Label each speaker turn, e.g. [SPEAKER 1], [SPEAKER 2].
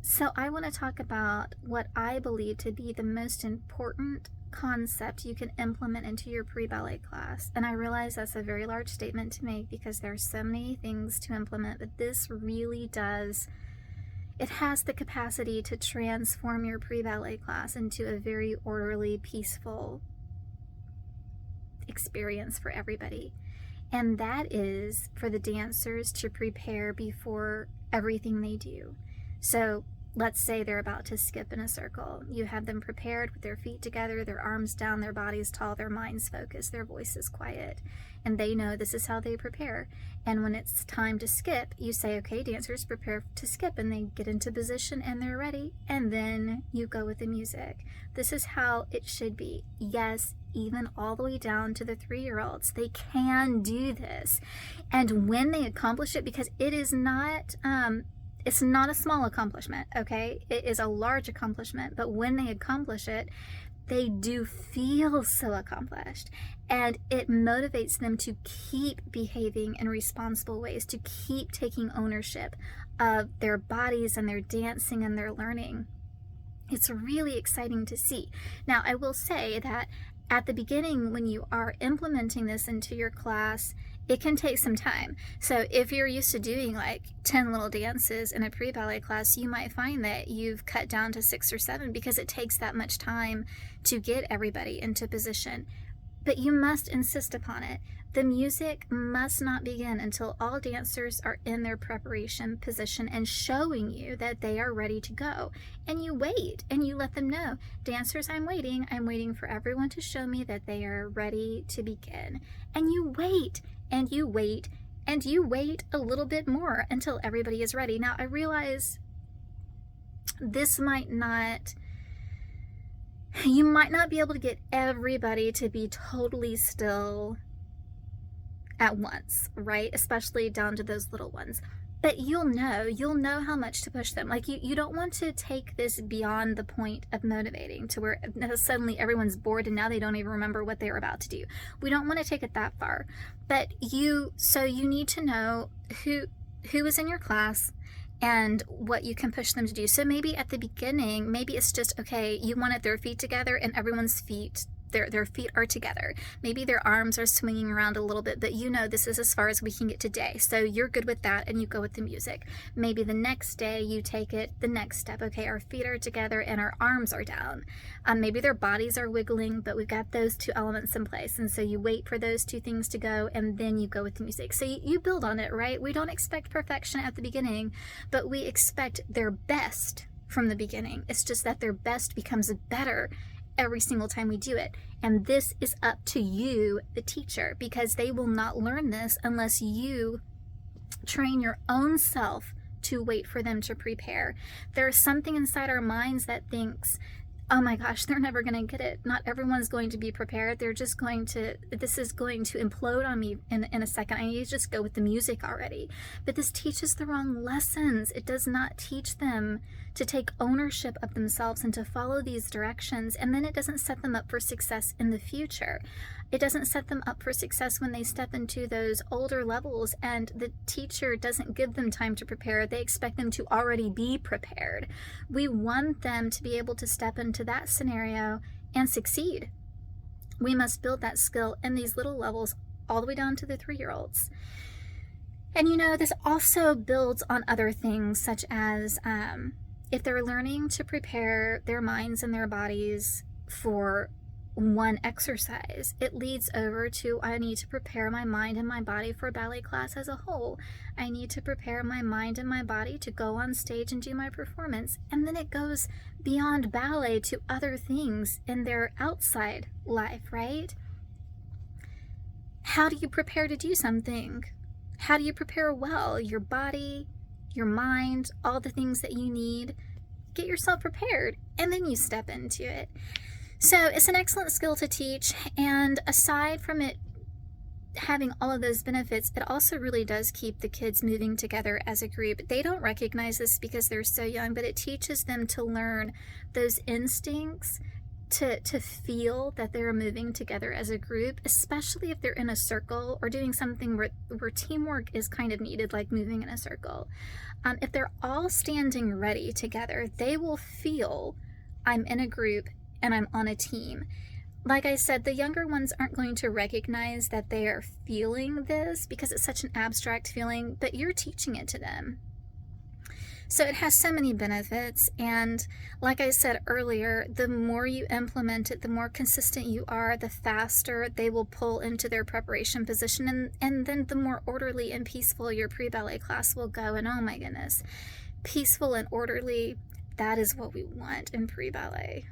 [SPEAKER 1] So I want to talk about what I believe to be the most important concept you can implement into your pre-ballet class. And I realize that's a very large statement to make because there are so many things to implement, but this really does, it has the capacity to transform your pre-ballet class into a very orderly, peaceful experience for everybody. And that is for the dancers to prepare before everything they do. So let's say they're about to skip in a circle. You have them prepared with their feet together, their arms down, their bodies tall, their minds focused, their voices quiet. And they know this is how they prepare. And when it's time to skip, you say, okay, dancers, prepare to skip. And they get into position and they're ready. And then you go with the music. This is how it should be. Yes, even all the way down to the 3-year-olds. They can do this. And when they accomplish it, because it is not... it's not a small accomplishment, okay? It is a large accomplishment, but when they accomplish it, they do feel so accomplished. And it motivates them to keep behaving in responsible ways, to keep taking ownership of their bodies and their dancing and their learning. It's really exciting to see. Now, I will say that at the beginning, when you are implementing this into your class, it can take some time. So if you're used to doing like 10 little dances in a pre-ballet class, you might find that you've cut down to 6 or 7 because it takes that much time to get everybody into position. But you must insist upon it. The music must not begin until all dancers are in their preparation position and showing you that they are ready to go. And you wait and you let them know, dancers, I'm waiting for everyone to show me that they are ready to begin. And you wait and you wait and you wait a little bit more until everybody is ready. Now, I realize this might not... you might not be able to get everybody to be totally still at once, right? Especially down to those little ones. But you'll know how much to push them. Like you don't want to take this beyond the point of motivating to where suddenly everyone's bored and now they don't even remember what they were about to do. We don't want to take it that far. But you need to know who is in your class and what you can push them to do. So maybe at the beginning, maybe it's just, okay, you wanted their feet together and everyone's feet, their feet are together. Maybe their arms are swinging around a little bit, but you know this is as far as we can get today. So you're good with that and you go with the music. Maybe the next day you take it the next step. Okay, our feet are together and our arms are down. Maybe their bodies are wiggling, but we've got those 2 elements in place. And so you wait for those 2 things to go and then you go with the music. So you build on it, right? We don't expect perfection at the beginning, but we expect their best from the beginning. It's just that their best becomes better every single time we do it. And this is up to you, the teacher, because they will not learn this unless you train your own self to wait for them to prepare. There's something inside our minds that thinks, oh my gosh, they're never going to get it. Not everyone's going to be prepared. They're just going to, this is going to implode on me in a second. I need to just go with the music already. But this teaches the wrong lessons. It does not teach them to take ownership of themselves and to follow these directions. And then it doesn't set them up for success in the future. It doesn't set them up for success when they step into those older levels and the teacher doesn't give them time to prepare. They expect them to already be prepared. We want them to be able to step into that scenario and succeed. We must build that skill in these little levels all the way down to the 3-year-olds. And you know, this also builds on other things such as if they're learning to prepare their minds and their bodies for one exercise, it leads over to, I need to prepare my mind and my body for ballet class as a whole. I need to prepare my mind and my body to go on stage and do my performance. And then it goes beyond ballet to other things in their outside life, right? How do you prepare to do something? How do you prepare well? Your body, your mind, all the things that you need. Get yourself prepared and then you step into it. So it's an excellent skill to teach, and aside from it having all of those benefits, it also really does keep the kids moving together as a group. They don't recognize this because they're so young, but it teaches them to learn those instincts to feel that they're moving together as a group, especially if they're in a circle or doing something where teamwork is kind of needed, like moving in a circle. If they're all standing ready together, they will feel I'm in a group and I'm on a team. Like I said, the younger ones aren't going to recognize that they are feeling this because it's such an abstract feeling, but you're teaching it to them. So it has so many benefits, and like I said earlier, the more you implement it, the more consistent you are, the faster they will pull into their preparation position, and then the more orderly and peaceful your pre-ballet class will go. And oh my goodness, peaceful and orderly, that is what we want in pre-ballet.